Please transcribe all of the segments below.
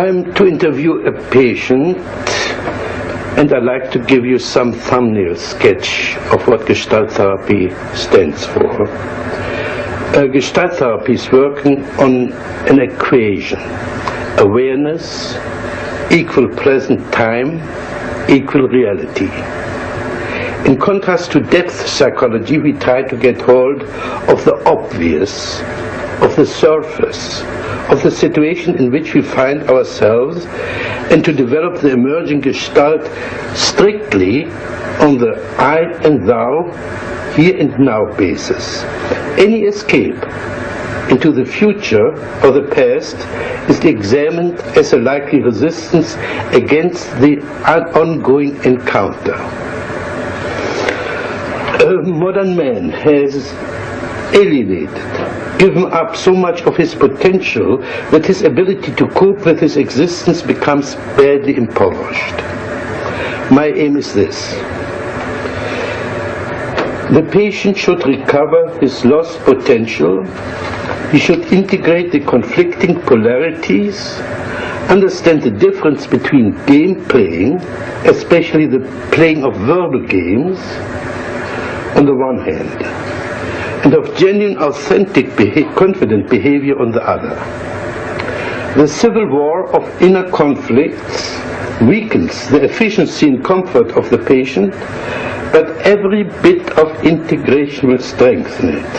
I'm to interview a patient, and I'd like to give you some thumbnail sketch of what Gestalt therapy stands for. Gestalt therapy is working on an equation: awareness equal present time equal reality. In contrast to depth psychology, we try to get hold of the obvious, of the surface, of the situation in which we find ourselves, and to develop the emerging Gestalt strictly on the I and thou, here and now basis. Any escape into the future or the past is examined as a likely resistance against the ongoing encounter. Modern man has alienated, given up so much of his potential that his ability to cope with his existence becomes badly impoverished. My aim is this: the patient should recover his lost potential. He should integrate the conflicting polarities, understand the difference between game playing, especially the playing of verbal games, on the one hand, and of genuine, authentic, confident behavior on the other. The civil war of inner conflicts weakens the efficiency and comfort of the patient, but every bit of integration will strengthen it.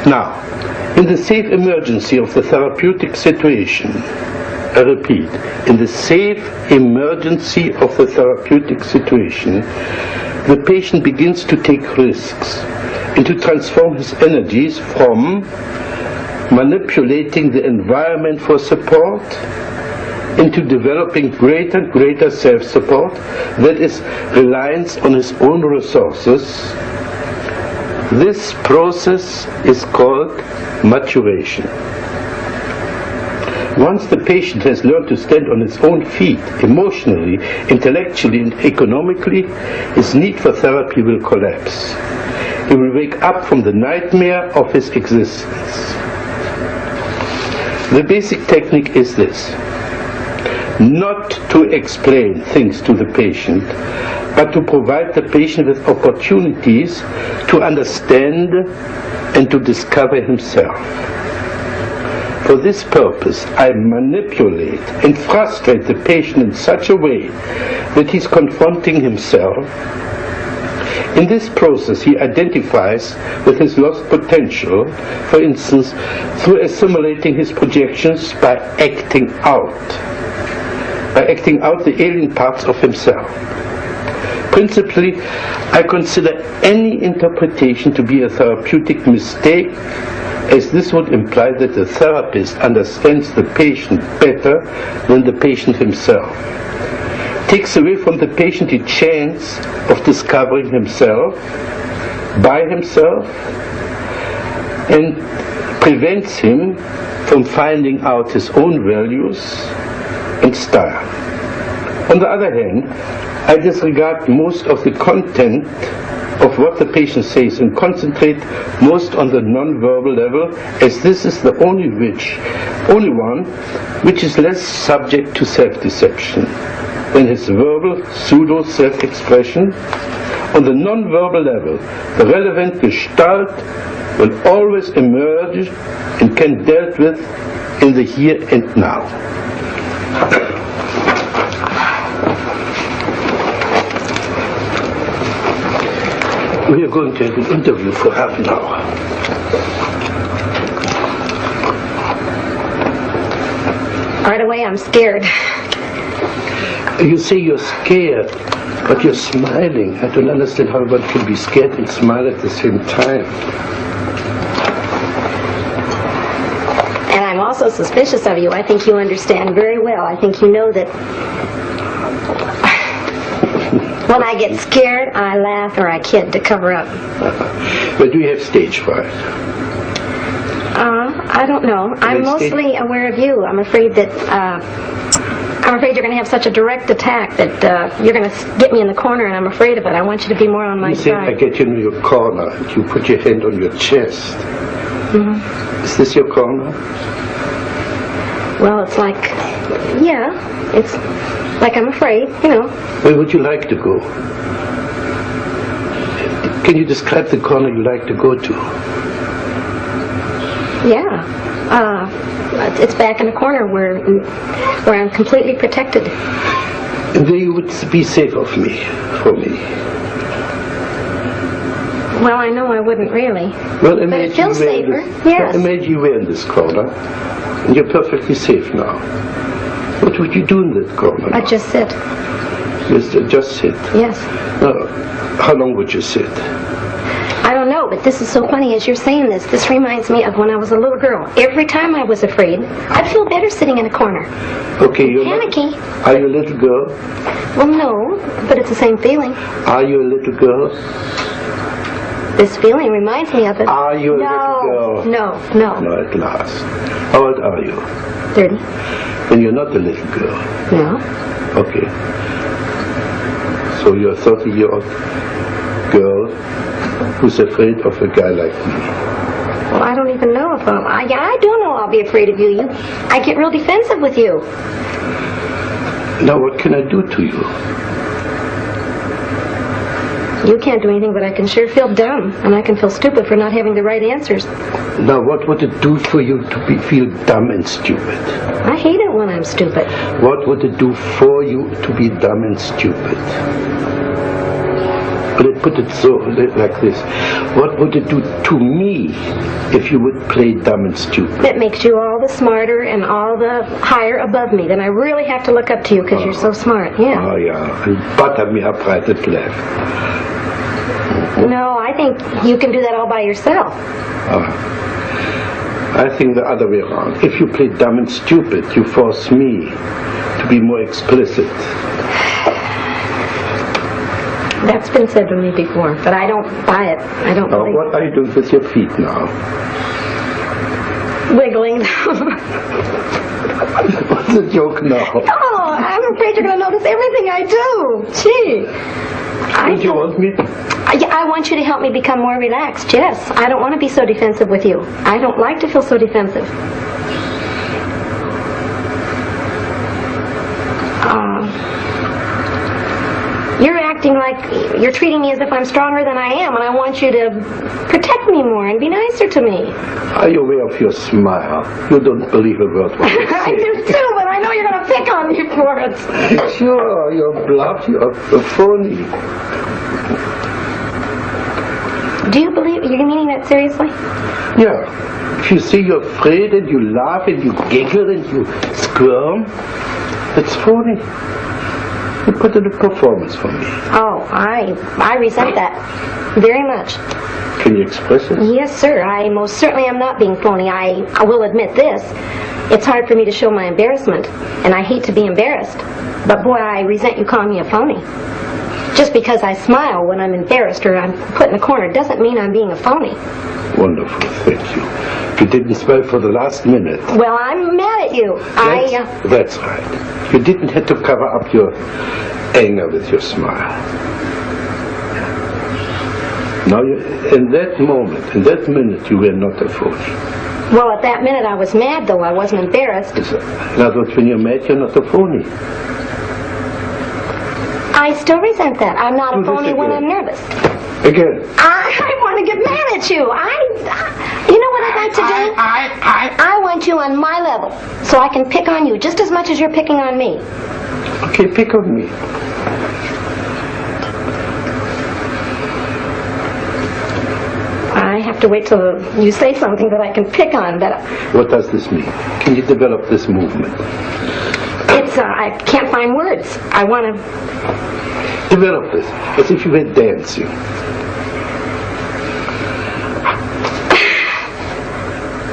Now, in the safe emergency of the therapeutic situation, I repeat, in the safe emergency of the therapeutic situation, the patient begins to take risks and to transform his energies from manipulating the environment for support into developing greater self-support, that is, reliance on his own resources. This process is called maturation. Once the patient has learned to stand on his own feet, emotionally, intellectually, and economically, his need for therapy will collapse. He will wake up from the nightmare of his existence. The basic technique is this: not to explain things to the patient, but to provide the patient with opportunities to understand and to discover himself. For this purpose, I manipulate and frustrate the patient in such a way that he's confronting himself. In this process, he identifies with his lost potential, for instance, through assimilating his projections by acting out the alien parts of himself. Principally, I consider any interpretation to be a therapeutic mistake, as this would imply that the therapist understands the patient better than the patient himself, takes away from the patient the chance of discovering himself by himself, and prevents him from finding out his own values and style. On the other hand, I disregard most of the content of what the patient says and concentrate most on the non-verbal level, as this is the only one which is less subject to self-deception than his verbal pseudo-self-expression. On the non-verbal level, the relevant Gestalt will always emerge and can be dealt with in the here and now. We are going to have an interview for half an hour. Right away, I'm scared. You say you're scared, but you're smiling. I don't understand how one can be scared and smile at the same time. And I'm also suspicious of you. I think you understand very well. I think you know that when I get scared, I laugh or I kid to cover up. But do you have stage fright? I don't know. I'm mostly aware of you. I'm afraid that you're going to have such a direct attack that you're going to get me in the corner, and I'm afraid of it. I want you to be more on my side. I get you in your corner, and you put your hand on your chest. Mm-hmm. Is this your corner? Well, it's like, yeah, it's like I'm afraid, you know. Where would you like to go? Can you describe the corner you like to go to? Yeah. It's back in a corner where I'm completely protected. And there you would be safe for me. Well, I know I wouldn't really. Well, but it feels safer. Yes. Imagine you were in this corner, and you're perfectly safe now. What would you do in that corner? I'd just sit. Just sit? Yes. How long would you sit? I don't know, but this is so funny as you're saying this. This reminds me of when I was a little girl. Every time I was afraid, I'd feel better sitting in a corner. Okay, you're panicky. Are you a little girl? Well, no, but it's the same feeling. Are you a little girl? This feeling reminds me of it. Are you a little girl? No. No, at last. How old are you? 30. Then you're not a little girl. No. Okay. So you're a 30-year-old girl who's afraid of a guy like me. Well, I don't even know if I do know I'll be afraid of you. I get real defensive with you. Now what can I do to you? You can't do anything, but I can sure feel dumb, and I can feel stupid for not having the right answers. Now what would it do for you to feel dumb and stupid? I hate it when I'm stupid. What would it do for you to be dumb and stupid? But put it so, like this. What would it do to me if you would play dumb and stupid? It makes you all the smarter and all the higher above me. Then I really have to look up to you because you're so smart. Yeah. Oh, yeah. And butter me up right and left. No, I think you can do that all by yourself. I think the other way around. If you play dumb and stupid, you force me to be more explicit. That's been said to me before, but I don't buy it. I don't believe it. What are you doing with your feet now? Wiggling. What's the joke now? Oh, I'm afraid you're going to notice everything I do. Gee. Don't you want me? I want you to help me become more relaxed, yes. I don't want to be so defensive with you. I don't like to feel so defensive. You're acting like you're treating me as if I'm stronger than I am, and I want you to protect me more and be nicer to me. Are you aware of your smile? You don't believe a word what you say. I do too, but I know you're going to pick on me for it. Sure, you're bluff, you're phony. Do you believe you're meaning that seriously? Yeah. If you say you're afraid and you laugh and you giggle and you squirm, it's phony. You put in a performance for me. Oh, I resent that very much. Can you express it? Yes, sir. I most certainly am not being phony. I will admit this. It's hard for me to show my embarrassment, and I hate to be embarrassed. But boy, I resent you calling me a phony. Just because I smile when I'm embarrassed or I'm put in a corner doesn't mean I'm being a phony. Wonderful, thank you. You didn't smile for the last minute. Well, I'm mad at you. That's right. You didn't have to cover up your anger with your smile. Now, in that moment, in that minute, you were not a phony. Well, at that minute I was mad, though. I wasn't embarrassed. In other words, when you're mad, you're not a phony. I still resent that. I'm not a phony when I'm nervous. Again. I want to get mad at you. You know what I'd like to do? I want you on my level, so I can pick on you just as much as you're picking on me. Okay, pick on me. I have to wait till you say something that I can pick on. What does this mean? Can you develop this movement? I can't find words. I want to develop this as if you were dancing.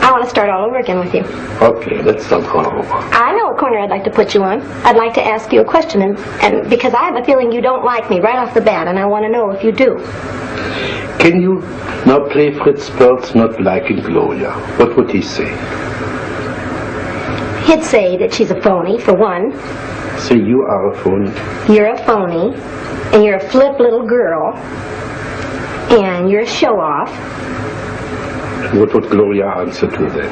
I want to start all over again with you. Okay, let's start all over. I know what corner I'd like to put you on. I'd like to ask you a question, and because I have a feeling you don't like me right off the bat, and I want to know if you do. Can you now play FRITZ PERLS not liking Gloria? What would he say? He'd say that she's a phony, for one. So you are a phony? You're a phony, and you're a flip little girl, and you're a show-off. What would Gloria answer to that?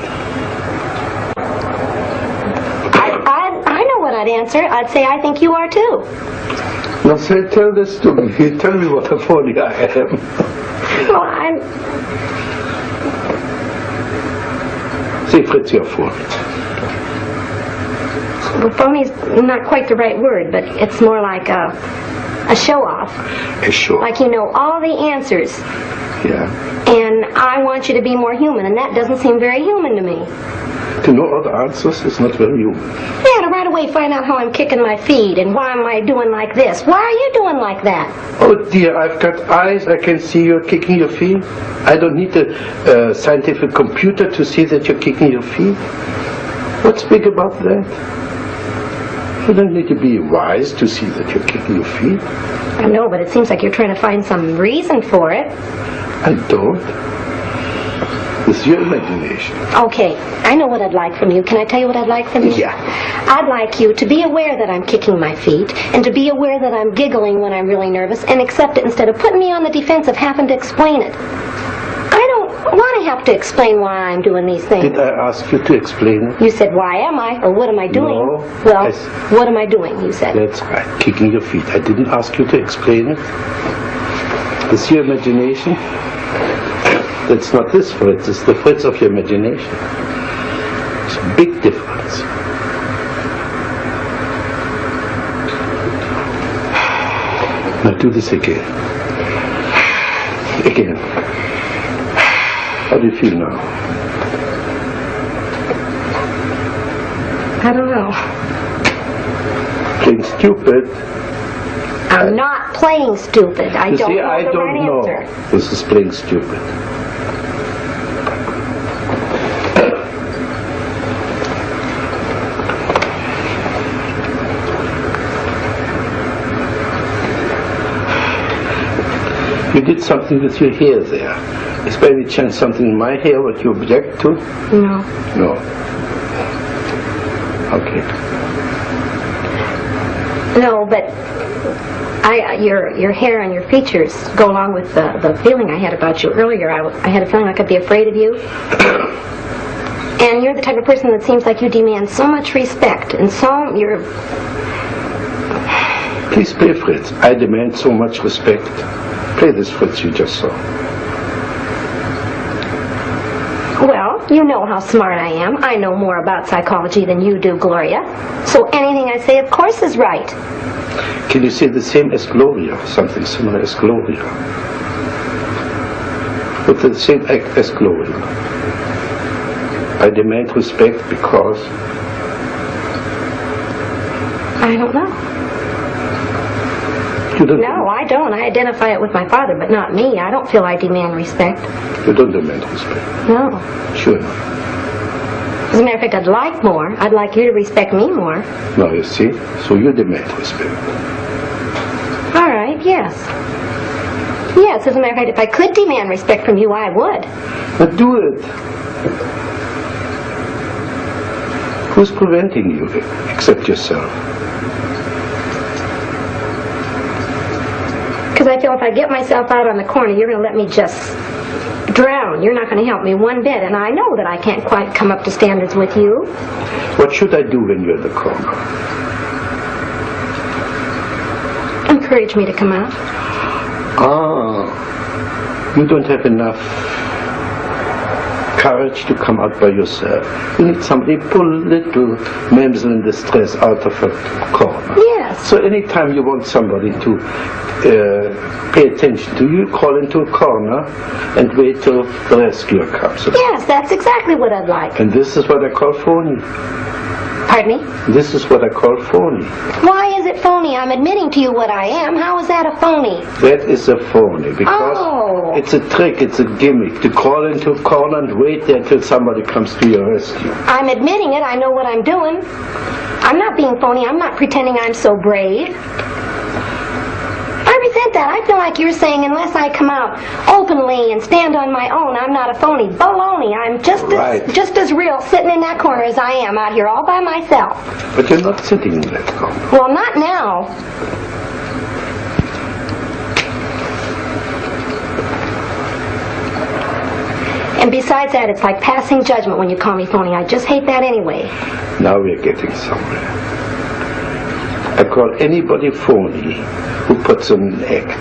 answer, I'd say I think you are too. Now say, tell this to me. Tell me what a phony I am. Well, I'm... Say, Fritz, you're phony. Well, phony's not quite the right word, but it's more like a show-off. A show. Like you know all the answers. Yeah. And I want you to be more human, and that doesn't seem very human to me. To know all the answers is not very human. Yeah, to right away find out how I'm kicking my feet, and why am I doing like this? Why are you doing like that? Oh dear, I've got eyes, I can see you're kicking your feet. I don't need a scientific computer to see that you're kicking your feet. What's big about that? You don't need to be wise to see that you're kicking your feet. I know, but it seems like you're trying to find some reason for it. I don't. It's your imagination. Okay, I know what I'd like from you. Can I tell you what I'd like from you? Yeah. I'd like you to be aware that I'm kicking my feet, and to be aware that I'm giggling when I'm really nervous, and accept it instead of putting me on the defense of having to explain it. I don't want to have to explain why I'm doing these things. Did I ask you to explain it? You said, why am I? Or what am I doing? No. Well, what am I doing, you said. That's right, kicking your feet. I didn't ask you to explain it. It's your imagination. It's not this Fritz, it's the Fritz of your imagination. It's a big difference. Now do this again. Again. How do you feel now? I don't know. Playing stupid. I'm not playing stupid. I don't know I the don't right know. answer. This is playing stupid. You did something with your hair there. Is by any chance something in my hair what you object to? No. No. Okay. No, but your hair and your features go along with the feeling I had about you earlier. I had a feeling I could be afraid of you. And you're the type of person that seems like you demand so much respect, and so you're... Please play, Fritz. I demand so much respect. Play this Fritz you just saw. Well, you know how smart I am. I know more about psychology than you do, Gloria. So anything I say, of course, is right. Can you say the same as Gloria? Something similar as Gloria? With the same act as Gloria. I demand respect because... I don't know. You don't No, I don't. I identify it with my father, but not me. I don't feel I demand respect. You don't demand respect. No. Sure. As a matter of fact, I'd like more. I'd like you to respect me more. Now you see, so you demand respect. All right, yes. Yes, as a matter of fact, if I could demand respect from you, I would. But do it. Who's preventing you except yourself? Because I feel if I get myself out on the corner, you're going to let me just drown. You're not going to help me one bit, and I know that I can't quite come up to standards with you. What should I do when you're in the corner? Encourage me to come out. Ah, you don't have enough courage to come out by yourself. You need somebody pull little damsel in distress out of a corner. Yes. So anytime you want somebody to pay attention to you, crawl into a corner and wait till the rescuer comes. Yes, that's exactly what I'd like. And this is what I call phony. Pardon me? This is what I call phony. Why is it phony? I'm admitting to you what I am. How is that a phony? That is a phony because it's a trick, it's a gimmick to crawl into a corner and wait there till somebody comes to your rescue. I'm admitting it. I know what I'm doing. I'm not being phony. I'm not pretending I'm so brave. I resent that. I feel like you're saying unless I come out openly and stand on my own, I'm not a phony. Baloney. I'm just as real sitting in that corner as I am out here all by myself. But you're not sitting in that corner. Well, not now. And besides that, it's like passing judgment when you call me phony. I just hate that anyway. Now we're getting somewhere. I call anybody phony who puts on an act.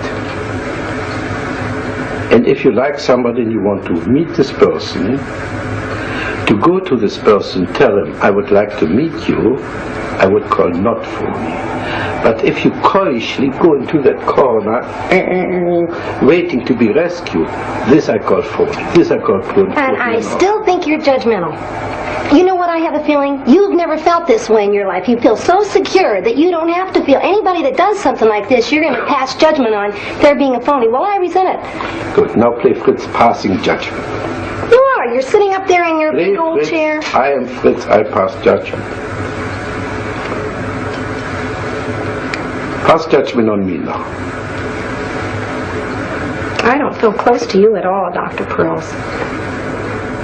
And if you like somebody and you want to meet this person, to go to this person, tell him, I would like to meet you, I would call not phony. But if you coyishly go into that corner, waiting to be rescued, this I call phony. This I call phony. And I still think you're judgmental. You know what I have a feeling? You've never felt this way in your life. You feel so secure that you don't have to feel. Anybody that does something like this, you're going to pass judgment on their being a phony. Well, I resent it. Good. Now play Fritz passing judgment. You are. You're sitting up there in your Play big old Fritz. chair. I am Fritz. I pass judgment. Pass judgment on me now. I don't feel close to you at all, Dr. Pearls.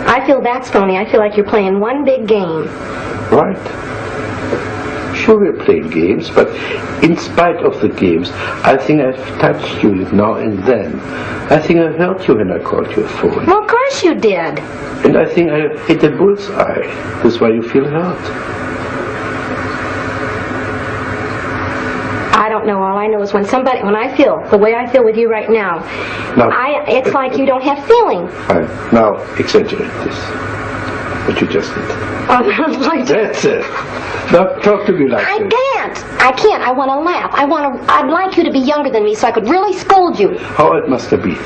I feel that's phony. I feel like you're playing one big game. Right. Sure, we're playing games, but in spite of the games, I think I've touched you now and then. I think I hurt you when I called you a phony. Well, of course you did. And I think I hit a bullseye. That's why you feel hurt. I don't know. All I know is when I feel the way I feel with you right now, it's like you don't have feeling. Now, exaggerate this. What you just did. That's it. Now, talk to me like this. I can't. I want to laugh. I'd like you to be younger than me so I could really scold you. How old must I be?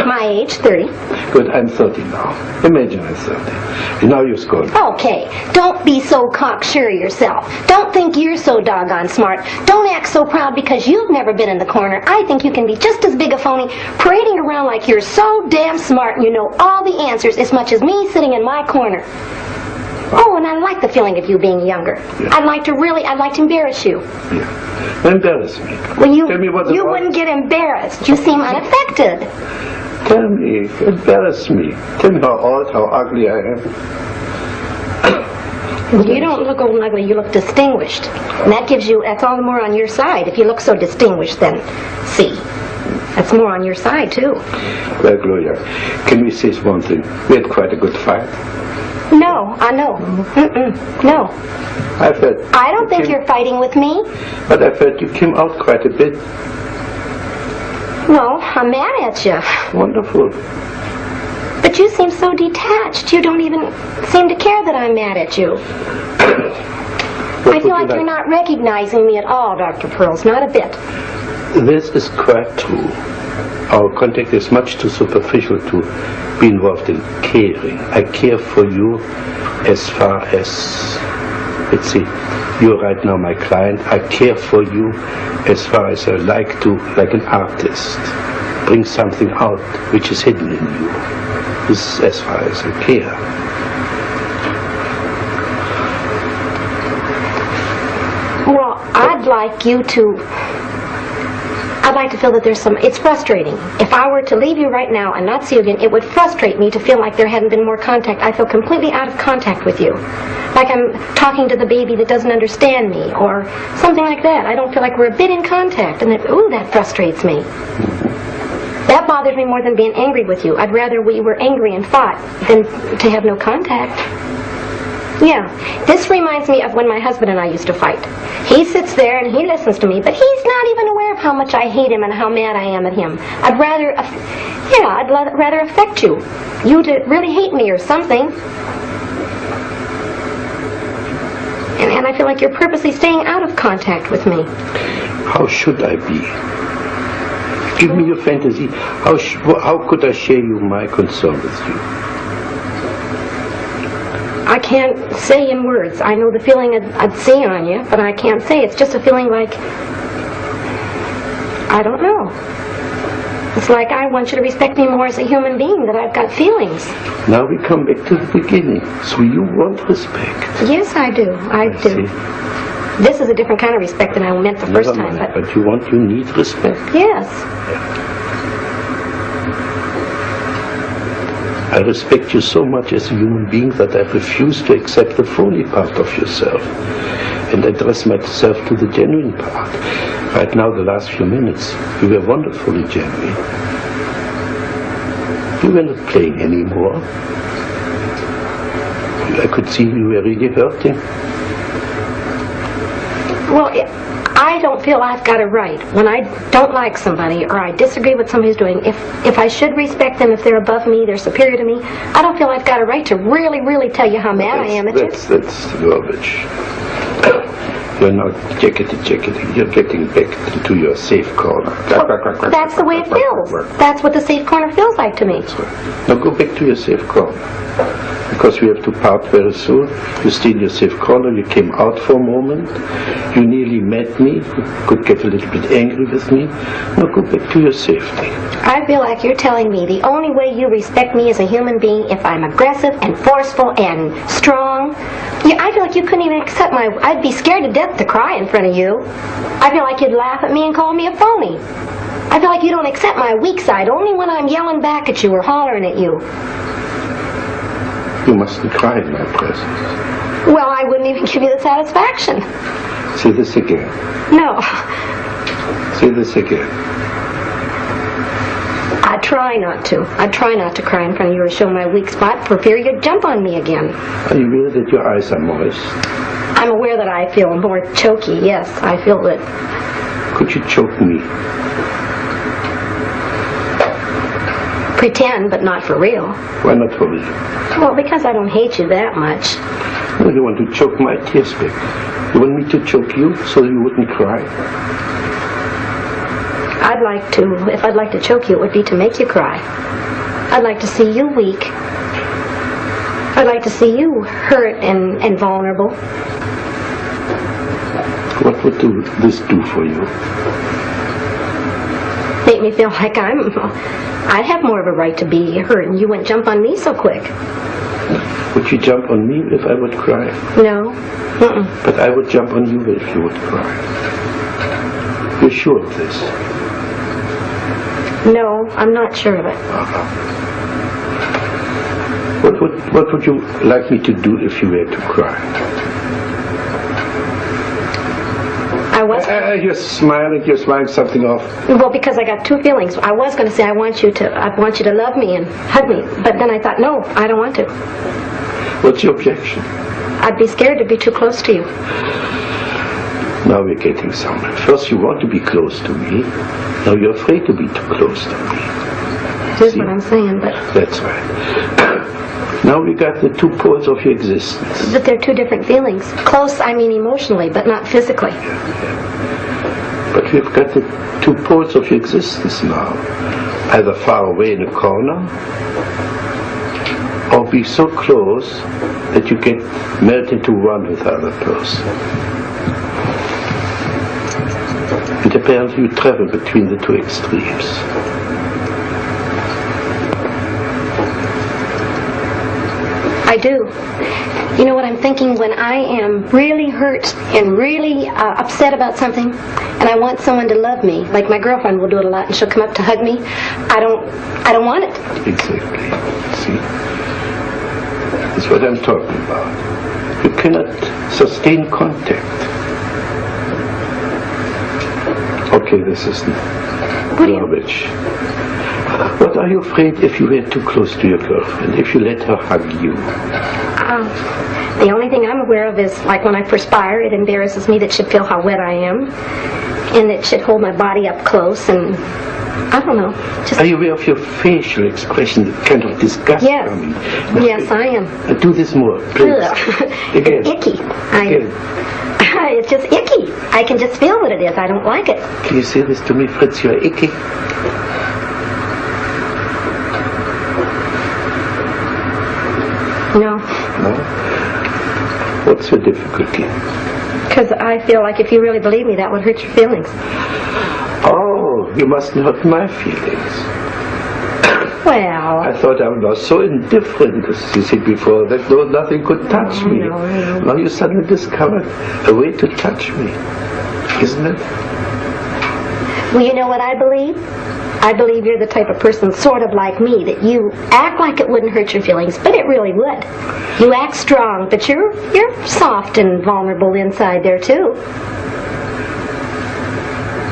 My age, 30. Good, I'm 30 now. Imagine I'm 30. And now you're scolding. Okay, don't be so cocksure yourself. Don't think you're so doggone smart. Don't act so proud because you've never been in the corner. I think you can be just as big a phony, parading around like you're so damn smart and you know all the answers as much as me sitting in my corner. Oh, and I like the feeling of you being younger. Yeah. I'd like to embarrass you. Yeah. Embarrass me. Well, Tell me what you wouldn't get embarrassed. You seem unaffected. Tell me, embarrass me. Tell me how old, how ugly I am. You don't look old and ugly, you look distinguished. And that's all the more on your side. If you look so distinguished, then see. That's more on your side, too. Well, Gloria, can we say one thing? We had quite a good fight. No, I know. No. I don't think you're fighting with me. But I felt you came out quite a bit. Well, I'm mad at you. Wonderful. But you seem so detached. You don't even seem to care that I'm mad at you. I feel like you're not recognizing me at all, Dr. Pearls. Not a bit. This is quite true. Our contact is much too superficial to be involved in caring. I care for you as far as, let's see, you're right now my client. I care for you as far as I like to, like an artist, bring something out which is hidden in you. This is as far as I care. Well, I'd like to feel that there's it's frustrating. If I were to leave you right now and not see you again, it would frustrate me to feel like there hadn't been more contact. I feel completely out of contact with you. Like I'm talking to the baby that doesn't understand me, or something like that. I don't feel like we're a bit in contact, and that frustrates me. That bothers me more than being angry with you. I'd rather we were angry and fought than to have no contact. Yeah, this reminds me of when my husband and I used to fight. He sits there and he listens to me, but he's not even aware of how much I hate him and how mad I am at him. I'd rather affect you. You to really hate me or something. And I feel like you're purposely staying out of contact with me. How should I be? Give me your fantasy. How could I share my concern with you? I can't say in words. I know the feeling I'd see on you, but I can't say. It's just a feeling like, I don't know. It's like I want you to respect me more as a human being, that I've got feelings. Now we come back to the beginning. So you want respect. Yes, I do. I do. See. This is a different kind of respect than I meant the first time. But you need respect. Yes. I respect you so much as a human being that I refuse to accept the phony part of yourself and address myself to the genuine part. Right now, the last few minutes, you were wonderfully genuine. You were not playing anymore. I could see you were really hurting. Well, I don't feel I've got a right when I don't like somebody or I disagree with somebody's doing. If I should respect them, if they're above me, they're superior to me, I don't feel I've got a right to really tell you how mad I am at you. That's rubbish. You're not jacketing. You're getting back into your safe corner. Well, that's the way it feels. That's what the safe corner feels like to me. Right. Now go back to your safe corner. Because we have to part very soon. You stayed in your safe corner. You came out for a moment. You nearly met me. You could get a little bit angry with me. Now go back to your safety. I feel like you're telling me the only way you respect me as a human being if I'm aggressive and forceful and strong. Yeah, I feel like you couldn't even accept my... I'd be scared to death to cry in front of you. I feel like you'd laugh at me and call me a phony. I feel like you don't accept my weak side only when I'm yelling back at you or hollering at you. You mustn't cry in my presence. Well, I wouldn't even give you the satisfaction. Say this again. No. Say this again. I try not to. I try not to cry in front of you or show my weak spot for fear you'd jump on me again. Are you aware that your eyes are moist? I'm aware that I feel more choky, yes. I feel that... Could you choke me? Pretend, but not for real. Why not for real? Well, because I don't hate you that much. Well, you want to choke my tears back. You want me to choke you so you wouldn't cry? I'd like to, if I'd like to choke you, it would be to make you cry. I'd like to see you weak. I'd like to see you hurt and vulnerable. What would this do for you? Make me feel like I'd have more of a right to be hurt and you wouldn't jump on me so quick. Would you jump on me if I would cry? No. But I would jump on you if you would cry. You're sure of this? No, I'm not sure of it. What would you like me to do if you were to cry? I was... You're smiling something off. Well, because I got two feelings. I was going to say I want you to love me and hug me, but then I thought, no, I don't want to. What's your objection? I'd be scared to be too close to you. Now we're getting somewhere. First you want to be close to me. Now you're afraid to be too close to me. Here's what I'm saying, but... That's right. Now we got the two poles of your existence. But they're two different feelings. Close, I mean emotionally, but not physically. Yeah. But we've got the two poles of your existence now. Either far away in a corner, or be so close that you get melt into one with the other person. And apparently you travel between the two extremes. I do. You know what I'm thinking? When I am really hurt and really upset about something, and I want someone to love me, like my girlfriend will do it a lot, and she'll come up to hug me, I don't want it. Exactly. See? That's what I'm talking about. You cannot sustain contact. Okay, this is garbage. What are you afraid if you were too close to your girlfriend, if you let her hug you? The only thing I'm aware of is, like when I perspire, it embarrasses me that she'd feel how wet I am, and that she'd hold my body up close, and I don't know. Just... Are you aware of your facial expression, that kind of disgust? Yes. Yes, I am. Do this more, please. Again. It's icky. Again. It's just icky. I can just feel what it is. I don't like it. Can you say this to me, Fritz? You're icky. No. No? What's the difficulty? Because I feel like if you really believe me, that would hurt your feelings. Oh, you mustn't hurt my feelings. Well... I thought I was so indifferent, as you said before, that nothing could touch me. No. Now you suddenly discovered a way to touch me, isn't it? Well, you know what I believe? I believe you're the type of person sort of like me, that you act like it wouldn't hurt your feelings, but it really would. You act strong, but you're soft and vulnerable inside there, too.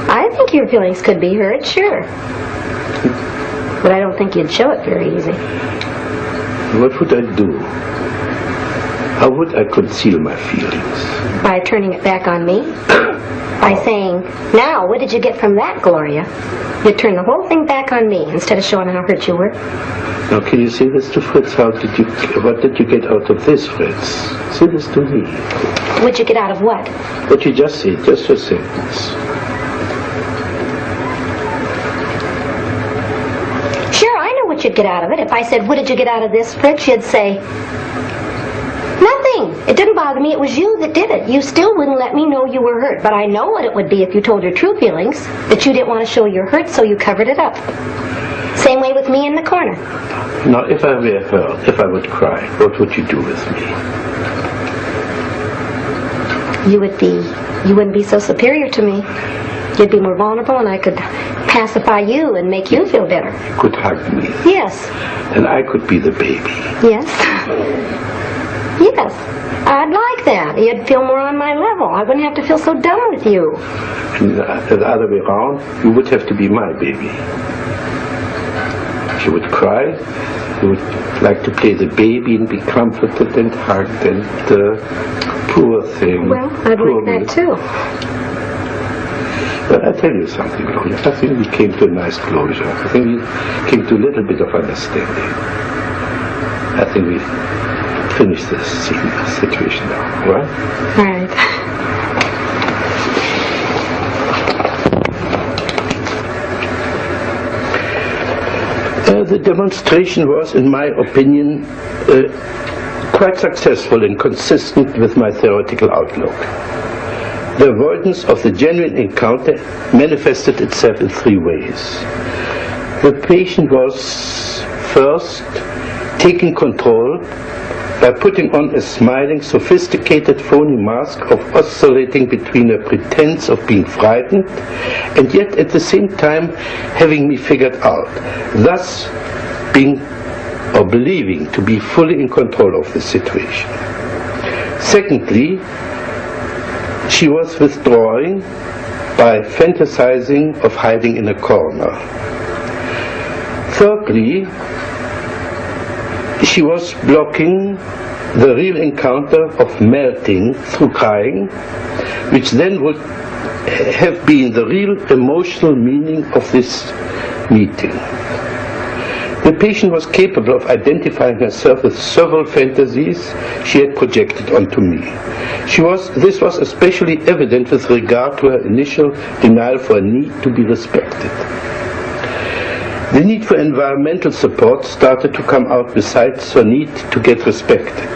I think your feelings could be hurt, sure. But I don't think you'd show it very easy. What would I do? How would I conceal my feelings? By turning it back on me? By saying, now, what did you get from that, Gloria? You turned the whole thing back on me instead of showing how hurt you were. Now, can you say this to Fritz? What did you get out of this, Fritz? Say this to me. What'd you get out of what? What you just said, just a sentence. Sure, I know what you'd get out of it. If I said, what did you get out of this, Fritz, you'd say, nothing. It didn't bother me. It was you that did it. You still wouldn't let me know you were hurt. But I know what it would be if you told your true feelings, that you didn't want to show your hurt, so you covered it up. Same way with me in the corner. Now, if I were hurt, if I would cry, what would you do with me? You wouldn't be so superior to me. You'd be more vulnerable, and I could pacify you and make you feel better. You could hug me. Yes. And I could be the baby. Yes. Yes. I'd like that. You'd feel more on my level. I wouldn't have to feel so dumb with you. And the other way around, you would have to be my baby. If you would cry, you would like to play the baby and be comforted and hugged and poor thing. Well, I'd like that too. But I'll tell you something, Gloria. I think we came to a nice closure. I think we came to a little bit of understanding. I think we finished this situation now, all right? All right. The demonstration was, in my opinion, quite successful and consistent with my theoretical outlook. The avoidance of the genuine encounter manifested itself in three ways. The patient was first taking control by putting on a smiling, sophisticated, phony mask of oscillating between a pretense of being frightened and yet at the same time having me figured out, thus being or believing to be fully in control of the situation. Secondly, she was withdrawing by fantasizing of hiding in a corner. Thirdly, she was blocking the real encounter of melting through crying, which then would have been the real emotional meaning of this meeting. The patient was capable of identifying herself with several fantasies she had projected onto me. This was especially evident with regard to her initial denial for a need to be respected. The need for environmental support started to come out besides her need to get respected.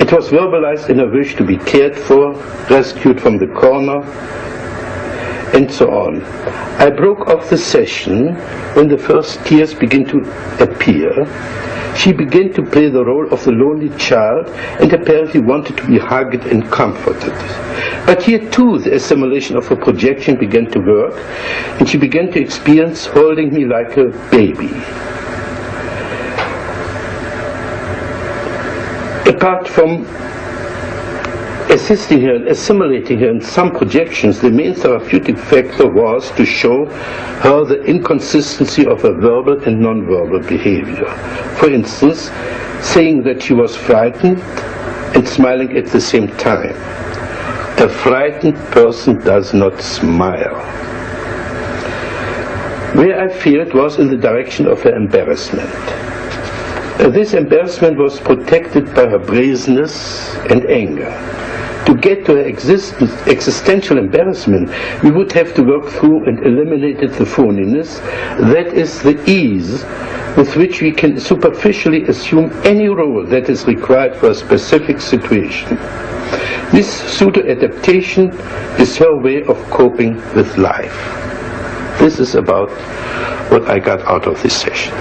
It was verbalized in a wish to be cared for, rescued from the corner, and so on. I broke off the session when the first tears began to appear. She began to play the role of the lonely child and apparently wanted to be hugged and comforted. But here too the assimilation of her projection began to work, and she began to experience holding me like a baby. Apart from assisting her and assimilating her in some projections, the main therapeutic factor was to show her the inconsistency of her verbal and non-verbal behavior. For instance, saying that she was frightened and smiling at the same time. A frightened person does not smile. Where I feared was in the direction of her embarrassment. This embarrassment was protected by her brazenness and anger. To get to her existential embarrassment, we would have to work through and eliminate the phoniness, that is, the ease with which we can superficially assume any role that is required for a specific situation. This pseudo-adaptation is her way of coping with life. This is about what I got out of this session.